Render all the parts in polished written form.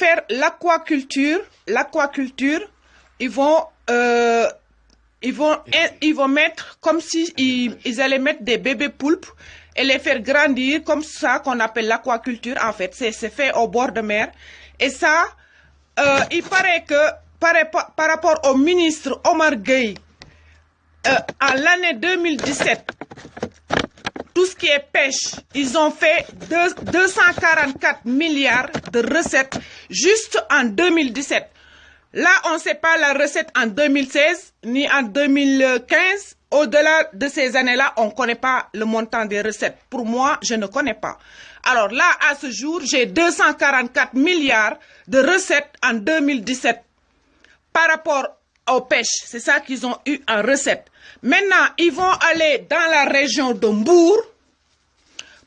faire l'aquaculture, ils vont mettre comme si ils allaient mettre des bébés poulpes et les faire grandir comme ça qu'on appelle l'aquaculture. En fait, c'est fait au bord de mer. Et ça, il paraît que par rapport au ministre Omar Gueye, en l'année 2017, tout ce qui est pêche, ils ont fait 244 milliards de recettes juste en 2017. Là, on ne sait pas la recette en 2016 ni en 2015. Au-delà de ces années-là, on ne connaît pas le montant des recettes. Pour moi, je ne connais pas. Alors là, à ce jour, j'ai 244 milliards de recettes en 2017 par rapport aux pêches. C'est ça qu'ils ont eu en recette. Maintenant, ils vont aller dans la région de Mbour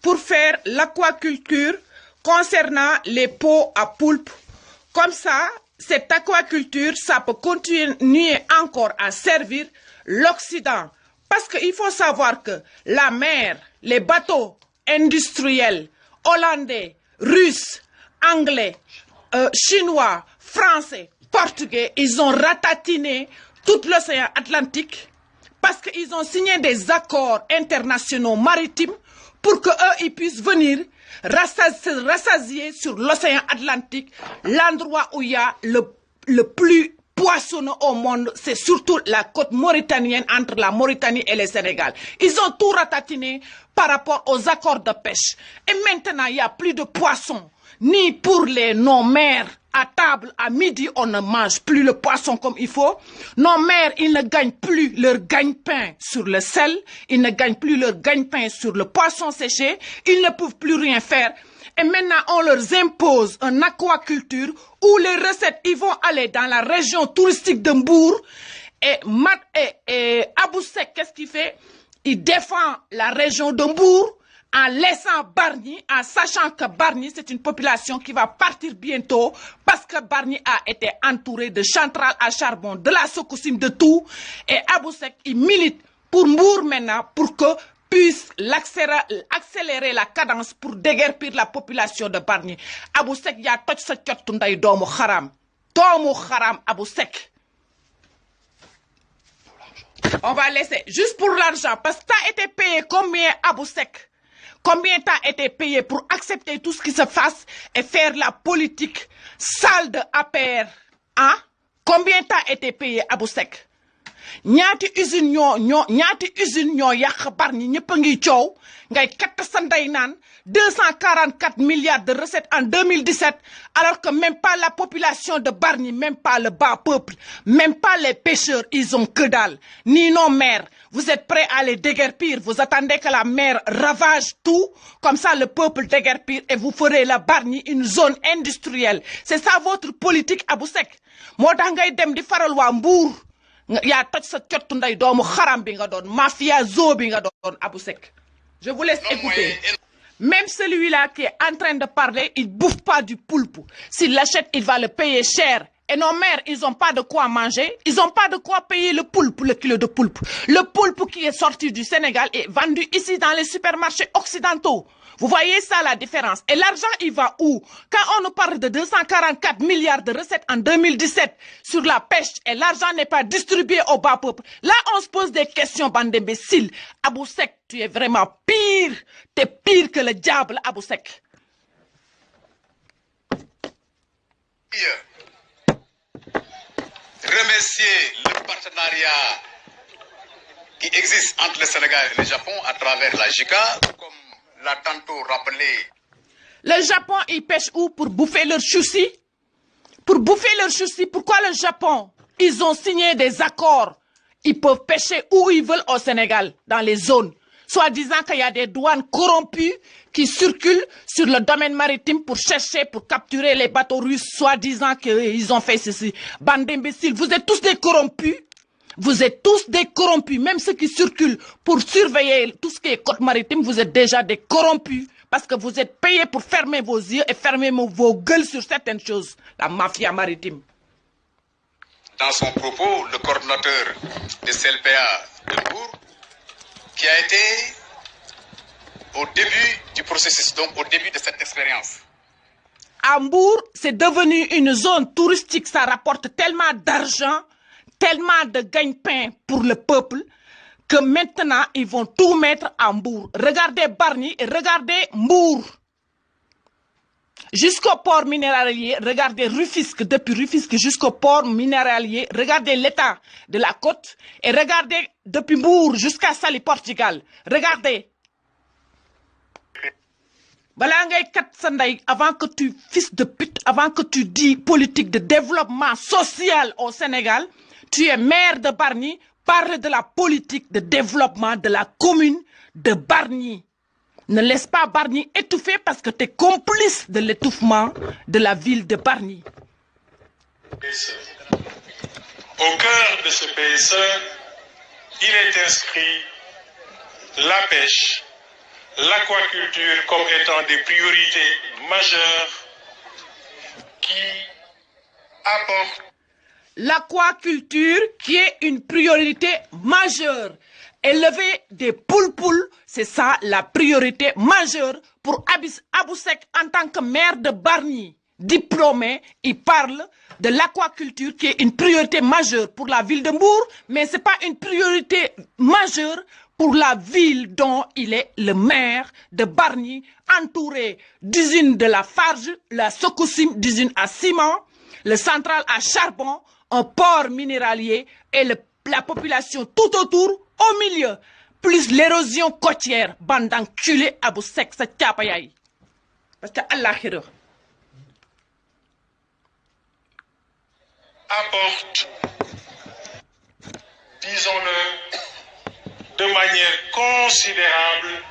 pour faire l'aquaculture concernant les pots à poulpe. Comme ça, cette aquaculture, ça peut continuer encore à servir l'Occident. Parce qu'il faut savoir que la mer, les bateaux industriels, hollandais, russes, anglais, chinois, français, portugais, ils ont ratatiné tout l'océan Atlantique parce qu'ils ont signé des accords internationaux maritimes pour qu'eux, ils puissent venir rassasier sur l'océan Atlantique, l'endroit où il y a le plus poissonneux au monde, c'est surtout la côte mauritanienne entre la Mauritanie et le Sénégal. Ils ont tout ratatiné par rapport aux accords de pêche. Et maintenant, il n'y a plus de poissons, ni pour les non-mères. À table, à midi, on ne mange plus le poisson comme il faut. Nos mères, ils ne gagnent plus leur gagne-pain sur le sel. Ils ne gagnent plus leur gagne-pain sur le poisson séché. Ils ne peuvent plus rien faire. Et maintenant, on leur impose une aquaculture où les recettes, ils vont aller dans la région touristique de Mbour. Et Abou Sek, qu'est-ce qu'il fait? Il défend la région de Mbour en laissant Bargny, en sachant que Bargny, c'est une population qui va partir bientôt parce que Bargny a été entouré de centrales à charbon, de la Sococim, de tout. Et Abou Sek, il milite pour Mbour maintenant pour que puisse accélérer la cadence pour déguerpir la population de Bargny. Abou Sek, il y a tout ce tchottu nday doomu kharam. Doomu kharam, Abou Sek. On va laisser, juste pour l'argent, parce que tu as été payé combien, Abou Sek? Combien t'as été payé pour accepter tout ce qui se fasse et faire la politique sale de APR? Hein? Combien t'as été payé, Abou Sek? ñaati usine ñoo yàq Bargny ñëpp a ngi coow ngay katt sa ndey naan 244 milliards de recettes en 2017 alors que même pas la population de Bargny, même pas le bas peuple, même pas les pêcheurs, ils ont que dalle. Ni nos mères. Vous êtes prêts à les déguerpir. Vous attendez que la mer ravage tout. Comme ça, le peuple déguerpir et vous ferez la Bargny une zone industrielle. C'est ça votre politique, Abou Sek. Moo tax ngay dem di faral waa Mbour. Ya toj sa cottu nday doomu xaram bi nga doon mafia zoo bi nga doon Abou Sek. Je vous laisse écouter. Même celui-là qui est en train de parler, il bouffe pas du poulpe. S'il l'achète, il va le payer cher. Et nos mères, ils n'ont pas de quoi manger. Ils n'ont pas de quoi payer le poulpe, le kilo de poulpe. Le poulpe qui est sorti du Sénégal est vendu ici dans les supermarchés occidentaux. Vous voyez ça, la différence. Et l'argent, il va où? Quand on nous parle de 244 milliards de recettes en 2017 sur la pêche et l'argent n'est pas distribué au bas peuple, là, on se pose des questions, bande d'imbéciles. Abou Sek, tu es vraiment pire. T'es pire que le diable, Abou Sek. Remercier le partenariat qui existe entre le Sénégal et le Japon à travers la JICA, comme l'a tantôt rappelé. Le Japon, ils pêchent où? Pour bouffer leurs choucis? Pour bouffer leurs choucis, pourquoi le Japon? Ils ont signé des accords. Ils peuvent pêcher où ils veulent au Sénégal, dans les zones. Soit disant qu'il y a des douanes corrompues qui circulent sur le domaine maritime pour chercher, pour capturer les bateaux russes, soit disant qu'ils ont fait ceci. Bande d'imbéciles, vous êtes tous des corrompus. Vous êtes tous des corrompus, même ceux qui circulent pour surveiller tout ce qui est côte maritime, vous êtes déjà des corrompus. Parce que vous êtes payés pour fermer vos yeux et fermer vos gueules sur certaines choses. La mafia maritime. Dans son propos, le coordonnateur de CLPA de Mbour, qui a été au début du processus, donc au début de cette expérience, Hambourg, c'est devenu une zone touristique. Ça rapporte tellement d'argent, tellement de gagne-pain pour le peuple, que maintenant, ils vont tout mettre à Hambourg. Regardez Bargny et regardez Mbour. Jusqu'au port minéralier, regardez Rufisque, depuis Rufisque jusqu'au port minéralier, regardez l'état de la côte et regardez depuis Mbour jusqu'à Saly, Portugal. Regardez. Avant que tu, fils de pute, avant que tu dis politique de développement social au Sénégal, tu es maire de Bargny, parle de la politique de développement de la commune de Bargny. Ne laisse pas Bargny étouffer parce que tu es complice de l'étouffement de la ville de Bargny. Au cœur de ce PSE, il est inscrit la pêche, l'aquaculture comme étant des priorités majeures qui apportent. L'aquaculture qui est une priorité majeure. Élever des poules, c'est ça la priorité majeure pour Aboussek en tant que maire de Bargny. Diplômé, il parle de l'aquaculture qui est une priorité majeure pour la ville de Mbour, mais ce n'est pas une priorité majeure pour la ville dont il est le maire de Bargny, entouré d'usines de la Farge, la Sococim, d'usines à ciment, le central à charbon, un port minéralier et la population tout autour, au milieu, plus l'érosion côtière, bande d'enculés à Aboussek, sa tchapayaï. Parce que Allah apporte, disons-le, de manière considérable,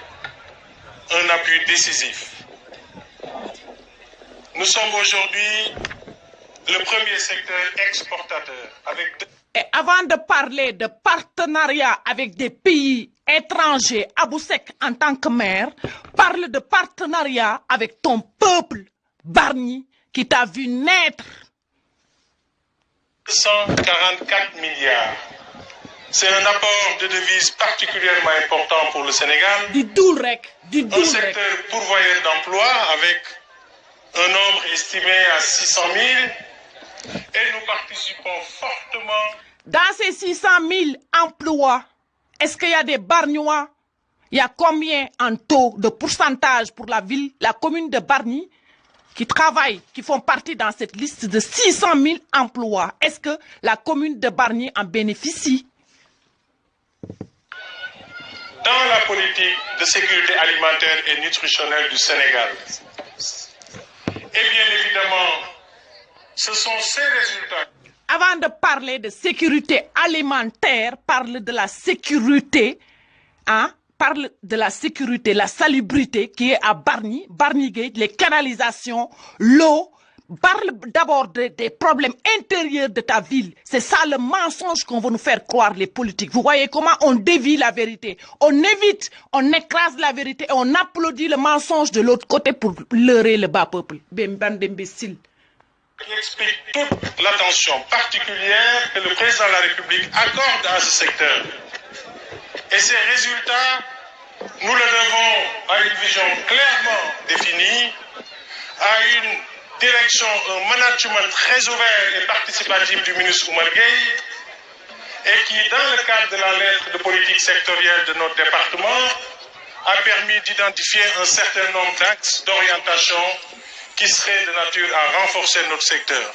un appui décisif. Nous sommes aujourd'hui le premier secteur exportateur avec... Et avant de parler de partenariat avec des pays étrangers, Aboussek, en tant que maire, parle de partenariat avec ton peuple, Bargny, qui t'a vu naître. 144 milliards. C'est un apport de devises particulièrement important pour le Sénégal. Un secteur pourvoyeur d'emplois avec un nombre estimé à 600 000. Et nous participons fortement. Dans ces 600 000 emplois, est-ce qu'il y a des Bargnois? Il y a combien en taux de pourcentage pour la ville, la commune de Bargny, qui travaillent, qui font partie dans cette liste de 600 000 emplois? Est-ce que la commune de Bargny en bénéficie? Dans la politique de sécurité alimentaire et nutritionnelle du Sénégal, et bien évidemment, ce sont ces résultats. Avant de parler de sécurité alimentaire, parle de la sécurité, hein? Parle de la sécurité, la salubrité qui est à Bargny, Bargny Gate, les canalisations, l'eau. Parle d'abord des problèmes intérieurs de ta ville. C'est ça le mensonge qu'on veut nous faire croire, les politiques. Vous voyez comment on dévie la vérité. On évite, on écrase la vérité et on applaudit le mensonge de l'autre côté pour leurrer le bas peuple. Bande d'imbéciles. Qui explique toute l'attention particulière que le président de la République accorde à ce secteur. Et ces résultats, nous le devons à une vision clairement définie, à une direction, un management très ouvert et participatif du ministre Oumar Gueye, et qui, dans le cadre de la lettre de politique sectorielle de notre département, a permis d'identifier un certain nombre d'axes d'orientation qui seraient de nature à renforcer notre secteur.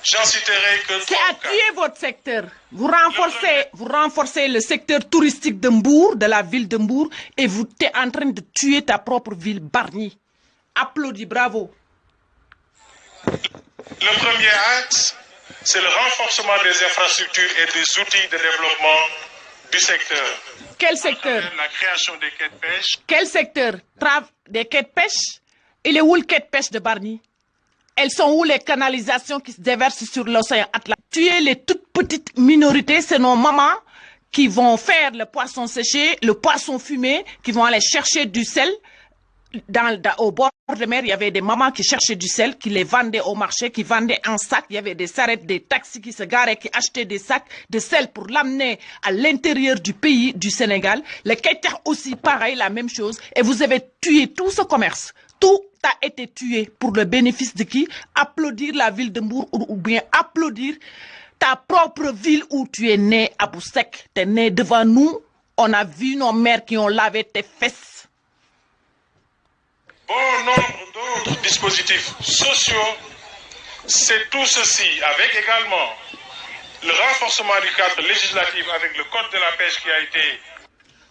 J'en citerai que... Qui a tué votre secteur. Vous renforcez le secteur touristique de Mbour, de la ville de Mbour, et vous êtes en train de tuer ta propre ville, Bargny. Applaudis, bravo. Le premier axe, c'est le renforcement des infrastructures et des outils de développement du secteur. Quel secteur? La création des quais de pêche. Quel secteur? Des quais de pêche? Il est où le quai de pêche de Bargny? Elles sont où les canalisations qui se déversent sur l'océan Atlantique? Tuer les toutes petites minorités, c'est nos mamans qui vont faire le poisson séché, le poisson fumé, qui vont aller chercher du sel. Au bord de mer, il y avait des mamans qui cherchaient du sel, qui les vendaient au marché, qui vendaient en sac. Il y avait des sarrettes, des taxis qui se garaient, qui achetaient des sacs de sel pour l'amener à l'intérieur du pays, du Sénégal. Les quêteurs aussi, pareil, la même chose. Et vous avez tué tout ce commerce. Tout a été tué pour le bénéfice de qui? Applaudir la ville de Mbour ou bien applaudir ta propre ville où tu es né, à Boussek. Tu es né devant nous. On a vu nos mères qui ont lavé tes fesses. Bon nombre d'autres dispositifs sociaux, c'est tout ceci, avec également le renforcement du cadre législatif avec le code de la pêche qui a été...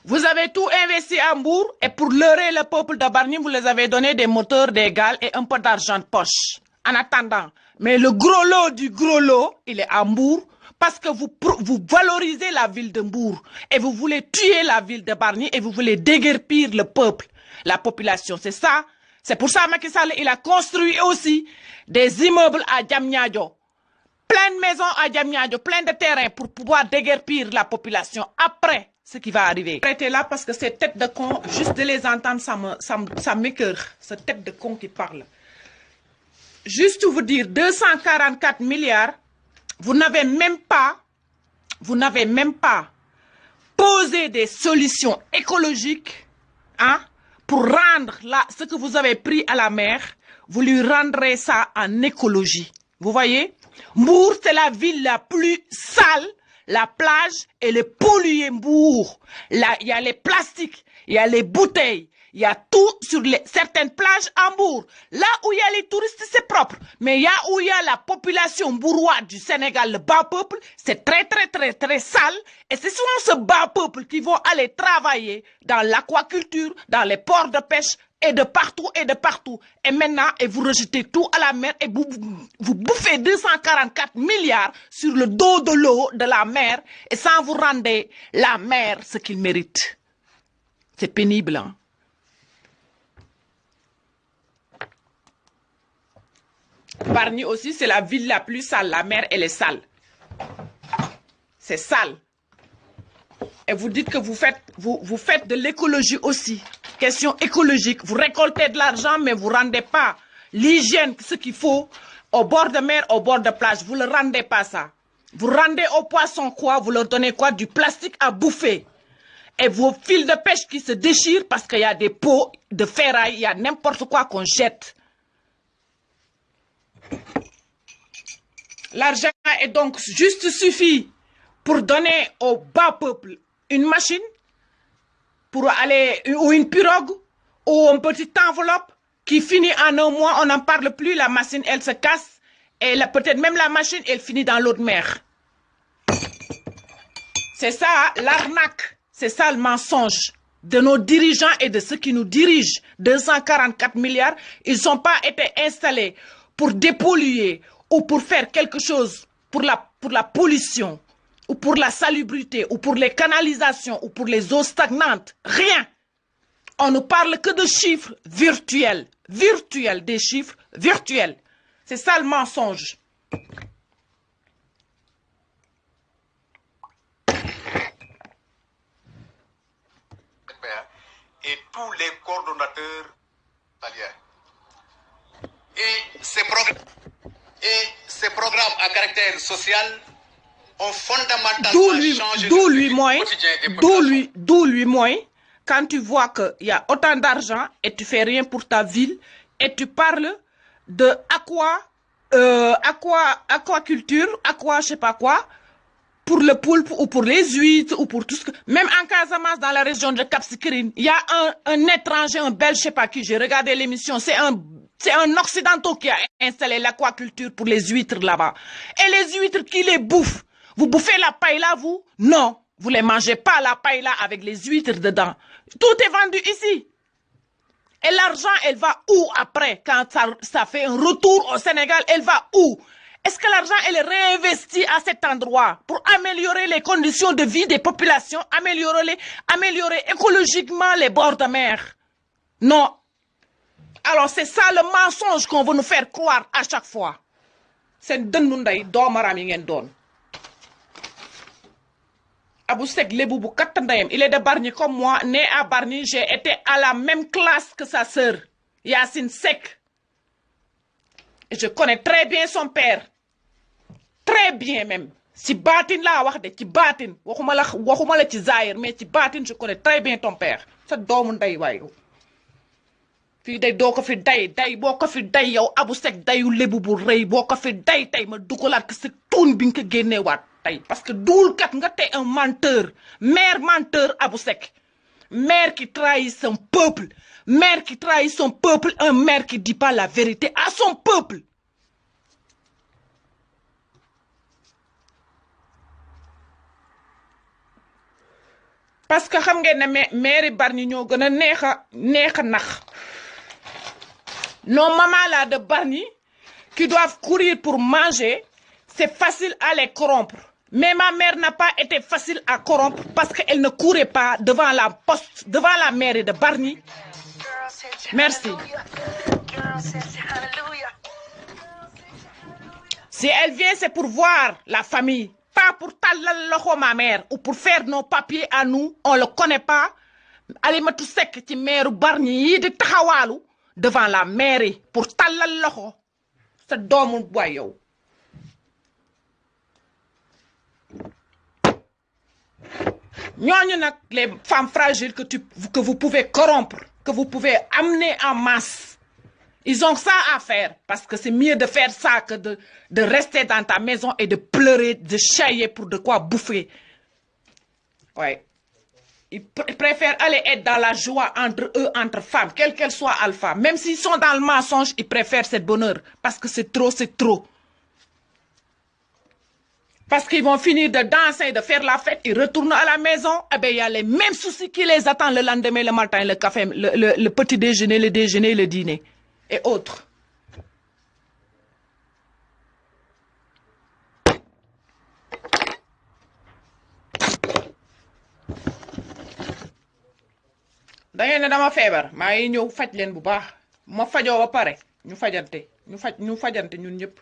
Vous avez tout investi à Mbour et pour leurrer le peuple de Bargny, vous les avez donné des moteurs d'égal et un peu d'argent de poche. En attendant, mais le gros lot du gros lot, il est à Mbour parce que vous valorisez la ville de Mbour et vous voulez tuer la ville de Bargny et vous voulez déguerpir le peuple, la population. C'est ça. C'est pour ça Macky Sall, il a construit aussi des immeubles à Diamniadio. Plein de maisons à Diamniadio, plein de terrains pour pouvoir déguerpir la population. Après, ce qui va arriver. Arrêtez là parce que ces têtes de cons, juste de les entendre, ça m'écoeure. Cette tête de con qui parle. Juste vous dire, 244 milliards, vous n'avez même pas posé des solutions écologiques, hein, pour rendre ce que vous avez pris à la mer, vous lui rendrez ça en écologie. Vous voyez? Mbour, c'est la ville la plus sale. La plage, elle est polluée, Mbour. Là, il y a les plastiques, il y a les bouteilles, il y a tout sur certaines plages à Mbour. Là où il y a les touristes, c'est propre. Mais où il y a la population mbouroise du Sénégal, le bas peuple, c'est très, très, très, très sale. Et c'est souvent ce bas peuple qui vont aller travailler dans l'aquaculture, dans les ports de pêche, et de partout, et de partout. Et maintenant, vous rejetez tout à la mer et vous bouffez 244 milliards sur le dos de l'eau, de la mer, et sans vous rendre la mer ce qu'il mérite. C'est pénible, hein? Bargny aussi, c'est la ville la plus sale. La mer, elle est sale. C'est sale. Et vous dites que vous faites de l'écologie aussi. Question écologique. Vous récoltez de l'argent, mais vous ne rendez pas l'hygiène, ce qu'il faut, au bord de mer, au bord de plage. Vous ne rendez pas ça. Vous rendez aux poissons quoi? Vous leur donnez quoi? Du plastique à bouffer. Et vos fils de pêche qui se déchirent parce qu'il y a des pots de ferraille, il y a n'importe quoi qu'on jette. L'argent est donc juste suffit pour donner au bas peuple une machine pour aller, ou une pirogue, ou une petite enveloppe qui finit en un mois, on n'en parle plus, la machine, elle se casse, et peut-être même la machine, elle finit dans l'eau de mer. C'est ça, l'arnaque, c'est ça le mensonge de nos dirigeants et de ceux qui nous dirigent. 244 milliards, ils n'ont pas été installés pour dépolluer ou pour faire quelque chose pour la pollution, ou pour la salubrité, ou pour les canalisations, ou pour les eaux stagnantes. Rien. On ne parle que de chiffres virtuels. Virtuels, des chiffres virtuels. C'est ça le mensonge. Et tous les coordonnateurs italiens. Et ces programmes à caractère social ont fondamentalement changé le quotidien des populations. D'où lui moins, quand tu vois qu'il y a autant d'argent et tu fais rien pour ta ville et tu parles de aquaculture, je sais pas quoi, pour le poulpe ou pour les huîtres ou pour tout ce que... Même en Casamance, dans la région de Cap Skirring, il y a un étranger, un belge, je sais pas qui, j'ai regardé l'émission, c'est un occidentaux qui a installé l'aquaculture pour les huîtres là-bas. Et les huîtres qui les bouffent, vous bouffez la paella, vous? Non, vous ne les mangez pas, la paella avec les huîtres dedans. Tout est vendu ici. Et l'argent, elle va où après? Quand ça fait un retour au Sénégal, elle va où? Est-ce que l'argent, elle est réinvesti à cet endroit pour améliorer les conditions de vie des populations, améliorer écologiquement les bords de mer? Non. Alors c'est ça le mensonge qu'on veut nous faire croire à chaque fois. C'est Dendunday, Domaram Yengon. Abou Sek Leboubou Katandayem, il est de Bargny comme moi, né à Bargny, j'ai été à la même classe que sa sœur, Yacine Sek. Et je connais très bien son père. Très bien même. Si Batin là, si Batin, waxuma la ci Zahir, mais si Batin, je connais très bien ton père. Ça Domunday wayo. fii day doo ko fi day boo ko fi day yow Abou Seck dayu lébu bu rëy boo ko fi day tey ma dugalaat ko sa tuun bi nga ko génneewaat tey parce que duulkat nga tey un menteur maire menteur Abou Seck maire qui trahit son peuple maire qui trahit son peuple un maire qui dit pas la vérité à son peuple. parce que xam ngeen ne maire Bargny ñoo gën a neex a nax nos mamans là de Bargny qui doivent courir pour manger c'est facile à les corrompre mais ma mère n'a pas été facile à corrompre parce qu'elle ne courait pas devant la poste devant la mairie de Bargny. Merci. Si elle vient c'est pour voir la famille. Pas pour talal loxo ma mère ou pour faire nos papiers à nous, on le connaît pas. Alimatou Seck ci maire Bargny yi di taxawaalu devant la mairie pour talal loxo sa doomu boy yow. Ñooñu nag les femmes fragiles que vous pouvez corrompre, que vous pouvez amener en masse. Ils ont ça à faire parce que c'est mieux de faire ça que de rester dans ta maison et de pleurer, de chialer pour de quoi bouffer. Ouais. Ils préfèrent aller être dans la joie entre eux, entre femmes, quelle qu'elle soit alpha. Même s'ils sont dans le mensonge, ils préfèrent ce bonheur parce que c'est trop, c'est trop. Parce qu'ils vont finir de danser, de faire la fête, ils retournent à la maison, eh bien, il y a les mêmes soucis qui les attendent le lendemain, le matin, le café, le petit déjeuner, le dîner. Et autres. da ngeen ne dama feebar maa ngi ñëw faj leen bu baax ma fajoo ba pare ñu fajante ñu fajante ñun ñëpp.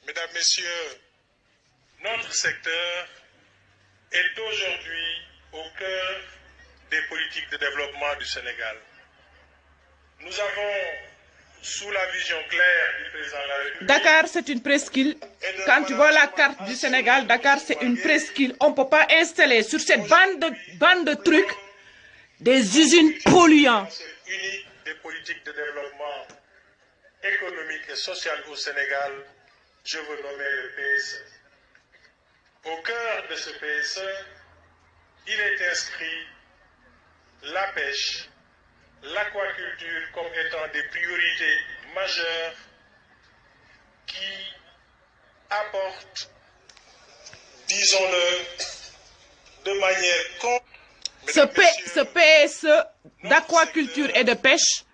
Mesdames, Messieurs, notre secteur est aujourd'hui au cœur des politiques de développement du Sénégal. Nous avons, sous la vision claire du président de la République... Dakar, c'est une presqu'île. Quand tu vois la carte du Sénégal, Dakar, c'est une presqu'île. On ne peut pas installer sur cette bande de trucs des usines polluantes. Unique des politiques de développement économique et social au Sénégal, je veux nommer le PSE. Au cœur de ce PSE, il est inscrit la pêche, l'aquaculture comme étant des priorités majeures qui apportent, disons-le, de manière... Ce PSE d'aquaculture et de pêche,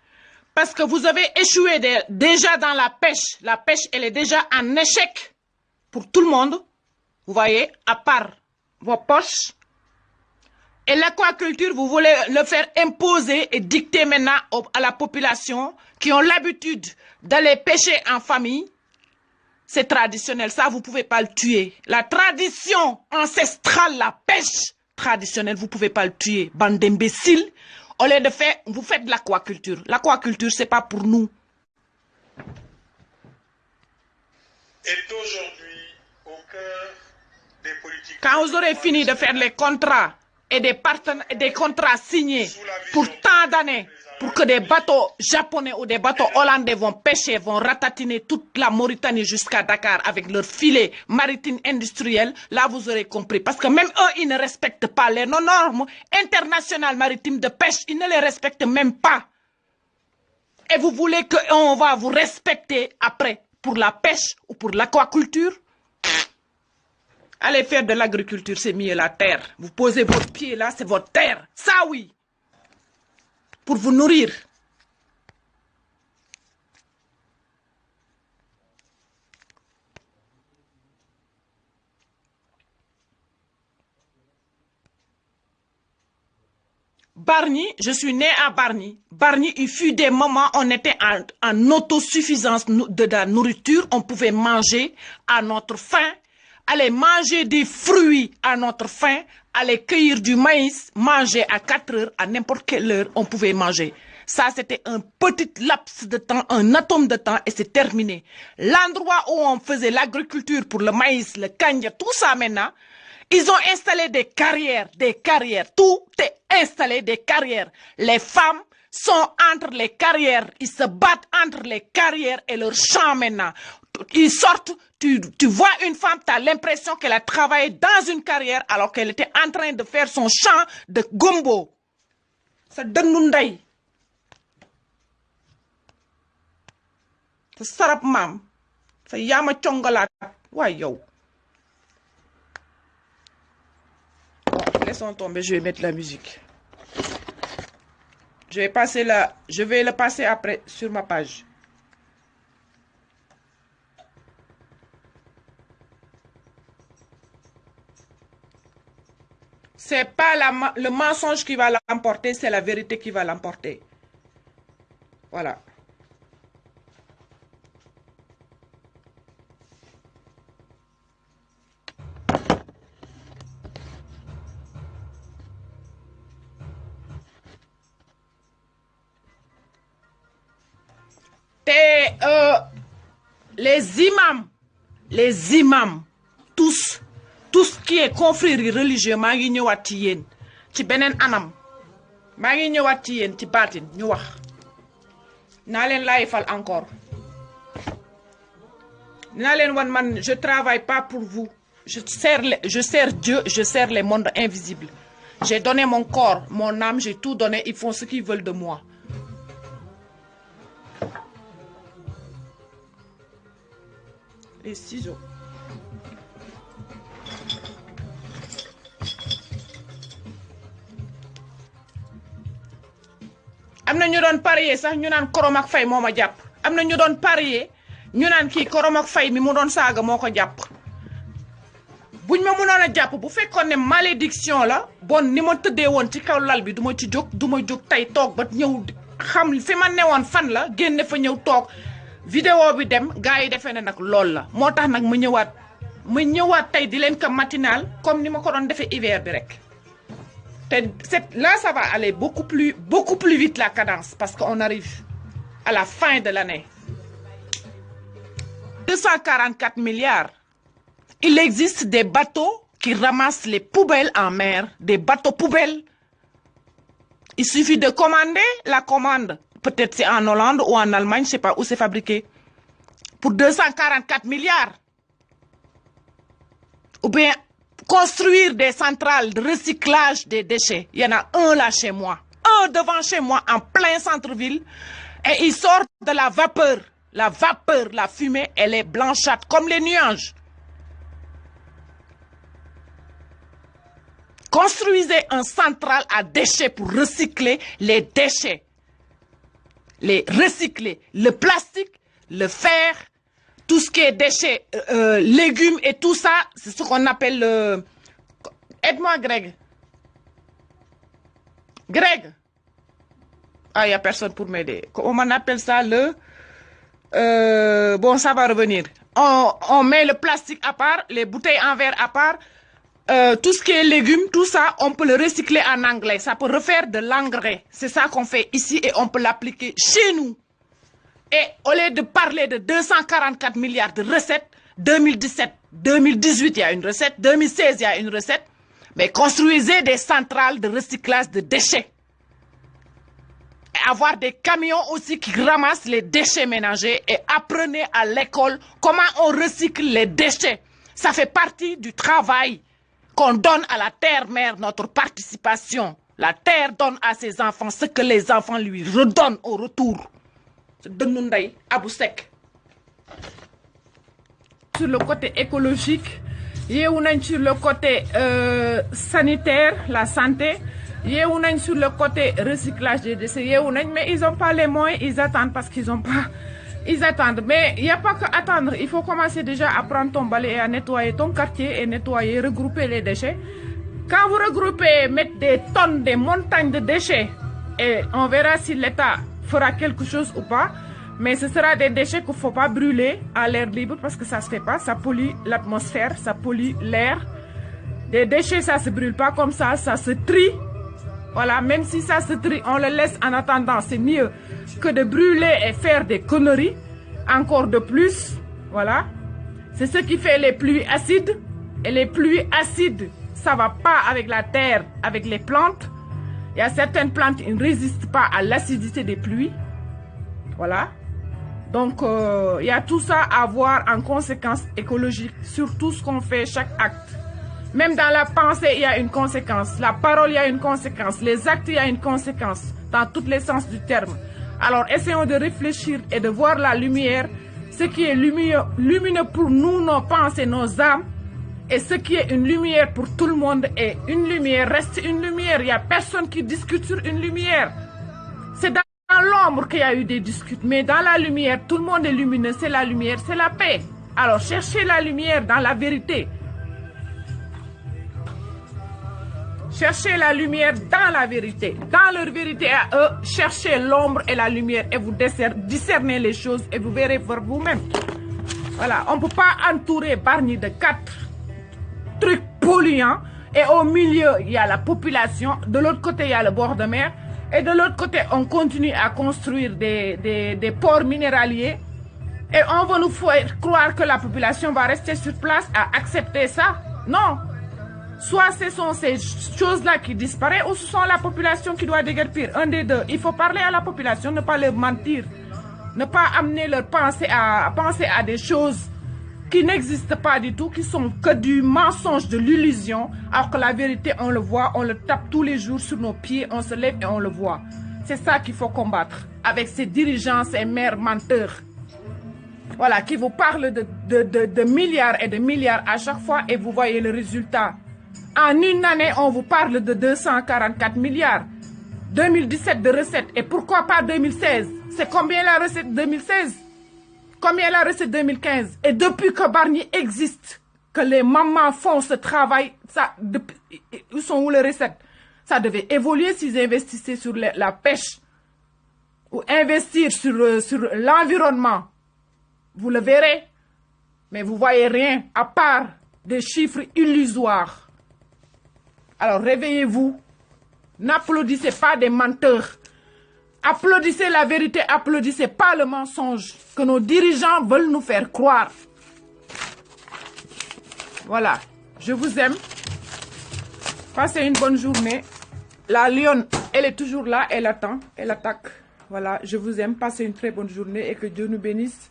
parce que vous avez échoué déjà dans la pêche. La pêche, elle est déjà en échec pour tout le monde. Vous voyez, à part vos poches. Et l'aquaculture, vous voulez le faire imposer et dicter maintenant à la population qui ont l'habitude d'aller pêcher en famille. C'est traditionnel, ça, vous ne pouvez pas le tuer. La tradition ancestrale, la pêche traditionnelle, vous ne pouvez pas le tuer. Bande d'imbéciles. Au lieu de faire, vous faites de l'aquaculture. L'aquaculture, ce n'est pas pour nous. Est aujourd'hui au cœur des politiques... Quand vous aurez fini de faire les contrats et des contrats signés pour tant d'années, pour que des bateaux japonais ou des bateaux hollandais vont pêcher, vont ratatiner toute la Mauritanie jusqu'à Dakar avec leurs filets maritimes industriels, là vous aurez compris. Parce que même eux, ils ne respectent pas les normes internationales maritimes de pêche. Ils ne les respectent même pas. Et vous voulez qu'on va vous respecter après pour la pêche ou pour l'aquaculture? Allez faire de l'agriculture, c'est mieux la terre. Vous posez votre pied là, c'est votre terre. Ça oui. Pour vous nourrir. Bargny, je suis née à Bargny. Bargny, il fut des moments, on était en autosuffisance de la nourriture. On pouvait manger à notre faim, aller manger des fruits à notre faim, aller cueillir du maïs, manger à 4 heures, à n'importe quelle heure, on pouvait manger. Ça, c'était un petit laps de temps, un atome de temps et c'est terminé. L'endroit où on faisait l'agriculture pour le maïs, le kanja, tout ça maintenant, ils ont installé des carrières. Tout est installé, des carrières. Les femmes sont entre les carrières. Ils se battent entre les carrières et leurs champs maintenant. Ils sortent, tu vois une femme, tu as l'impression qu'elle a travaillé dans une carrière alors qu'elle était en train de faire son champ de gombo. Ça donne nday. Ça sarap mam. Ça yama chongalat. Ouais, yo. Laissons tomber, je vais mettre la musique. Je vais le passer après sur ma page. C'est pas le mensonge qui va l'emporter, c'est la vérité qui va l'emporter. Voilà. Les imams, tous, tout ce qui est confrérie religieux, maa ngi ñëwaat ci yéen ci beneen anam maa ngi ñëwaat ci yéen ci baatin ñu wax naa leen laayifal encore naa leen wan man je travaille pas pour vous je sers Dieu, je sers les mondes invisibles. J'ai donné mon corps, mon âme, j'ai tout donné, ils font ce qu'ils veulent de moi. Les ciseaux. Amna ñu doon parier sax ñu naan Korom ak Fay moo ma jàpp amna ñu doon parier ñu naan kii Korom ak Fay mi mu doon saaga moo ko jàpp buñ ma mënoon a jàpp bu fekkoon ne malédiction la bon ni ma tëddee woon ci kaw lal bi duma ci jóg duma jóg tey toog ba ñëw xam fi ma newoon fan la génne fa ñëw toog vidéo bi dem gars yi defee ne nag lool la moo tax nag ma ñëwaat tey di leen ko matinal comme ni ma ko doon defee hiver bi rek là ça va aller beaucoup plus vite la cadence parce qu'on arrive à la fin de l'année. 244 milliards. Il existe des bateaux qui ramassent les poubelles en mer, des bateaux poubelles. Il suffit de commander la commande. Peut-être c'est en Hollande ou en Allemagne, je ne sais pas où c'est fabriqué. Pour 244 milliards. Ou bien construire des centrales de recyclage des déchets. Il y en a un là chez moi. Un devant chez moi en plein centre-ville. Et il sort de la vapeur. La vapeur, la fumée, elle est blanchâtre comme les nuages. Construisez un central à déchets pour recycler les déchets. Les recycler. Le plastique, le fer, tout ce qui est déchets, légumes et tout ça, c'est ce qu'on appelle... Aide-moi, Greg. Greg. Ah, il n'y a personne pour m'aider. On appelle ça le... bon, ça va revenir. On met le plastique à part, les bouteilles en verre à part. Tout ce qui est légumes, tout ça, on peut le recycler en anglais. Ça peut refaire de l'engrais. C'est ça qu'on fait ici et on peut l'appliquer chez nous. Et au lieu de parler de 244 milliards de recettes, 2017, 2018, il y a une recette, 2016, il y a une recette, mais construisez des centrales de recyclage de déchets. Et avoir des camions aussi qui ramassent les déchets ménagers et apprenez à l'école comment on recycle les déchets. Ça fait partie du travail qu'on donne à la terre-mère, notre participation. La terre donne à ses enfants ce que les enfants lui redonnent au retour. Sur le côté écologique, sur le côté sanitaire, la santé, sur le côté recyclage des déchets, mais ils n'ont pas les moyens, ils attendent parce qu'ils n'ont pas... Ils attendent, mais il n'y a pas qu'à attendre. Il faut commencer déjà à prendre ton balai et à nettoyer ton quartier et nettoyer, regrouper les déchets. Quand vous regroupez, mettre des tonnes, des montagnes de déchets, et on verra si l'État fera quelque chose ou pas. Mais ce sera des déchets qu'il ne faut pas brûler à l'air libre parce que ça ne se fait pas. Ça pollue l'atmosphère, ça pollue l'air. Des déchets, ça ne se brûle pas comme ça se trie. Voilà, même si ça se trie, on le laisse en attendant. C'est mieux que de brûler et faire des conneries. Encore de plus, voilà. C'est ce qui fait les pluies acides. Et les pluies acides, ça ne va pas avec la terre, avec les plantes. Il y a certaines plantes qui ne résistent pas à l'acidité des pluies. Voilà. Donc, il y a tout ça à voir en conséquence écologique sur tout ce qu'on fait, chaque acte. Même dans la pensée, il y a une conséquence. La parole, il y a une conséquence. Les actes, il y a une conséquence. Dans tous les sens du terme. Alors, essayons de réfléchir et de voir la lumière. Ce qui est lumineux pour nous, nos pensées, nos âmes. Et ce qui est une lumière pour tout le monde est une lumière, reste une lumière. Il n'y a personne qui discute sur une lumière. C'est dans l'ombre qu'il y a eu des disputes. Mais dans la lumière, tout le monde est lumineux. C'est la lumière, c'est la paix. Alors, cherchez la lumière dans la vérité. Cherchez la lumière dans la vérité. Dans leur vérité à eux, cherchez l'ombre et la lumière et vous discernez les choses et vous verrez pour vous-même. Voilà, on ne peut pas entourer Bargny de 4 trucs polluants et au milieu, il y a la population. De l'autre côté, il y a le bord de mer. Et de l'autre côté, on continue à construire des ports minéraliers. Et on veut nous faire croire que la population va rester sur place à accepter ça. Non. Soit ce sont ces choses-là qui disparaissent ou ce sont la population qui doit déguerpir. Un des deux. Il faut parler à la population, ne pas leur mentir. Ne pas amener leur pensée à penser à des choses qui n'existent pas du tout, qui sont que du mensonge, de l'illusion. Alors que la vérité, on le voit, on le tape tous les jours sur nos pieds, on se lève et on le voit. C'est ça qu'il faut combattre avec ces dirigeants, ces maires menteurs. Voilà, qui vous parlent de milliards et de milliards à chaque fois et vous voyez le résultat. En une année, on vous parle de 244 milliards. 2017 de recettes. Et pourquoi pas 2016? C'est combien la recette 2016? Combien la recette 2015? Et depuis que Bargny existe, que les mamans font ce travail, ça, où sont où les recettes? Ça devait évoluer s'ils investissaient sur la pêche ou investir sur l'environnement. Vous le verrez. Mais vous voyez rien à part des chiffres illusoires. Alors réveillez-vous. N'applaudissez pas des menteurs. Applaudissez la vérité, applaudissez pas le mensonge que nos dirigeants veulent nous faire croire. Voilà, je vous aime. Passez une bonne journée. La lionne, elle est toujours là, elle attend, elle attaque. Voilà, je vous aime. Passez une très bonne journée et que Dieu nous bénisse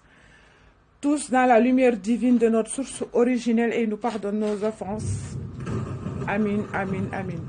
tous dans la lumière divine de notre source originelle et nous pardonne nos offenses. Amin, amin, amin.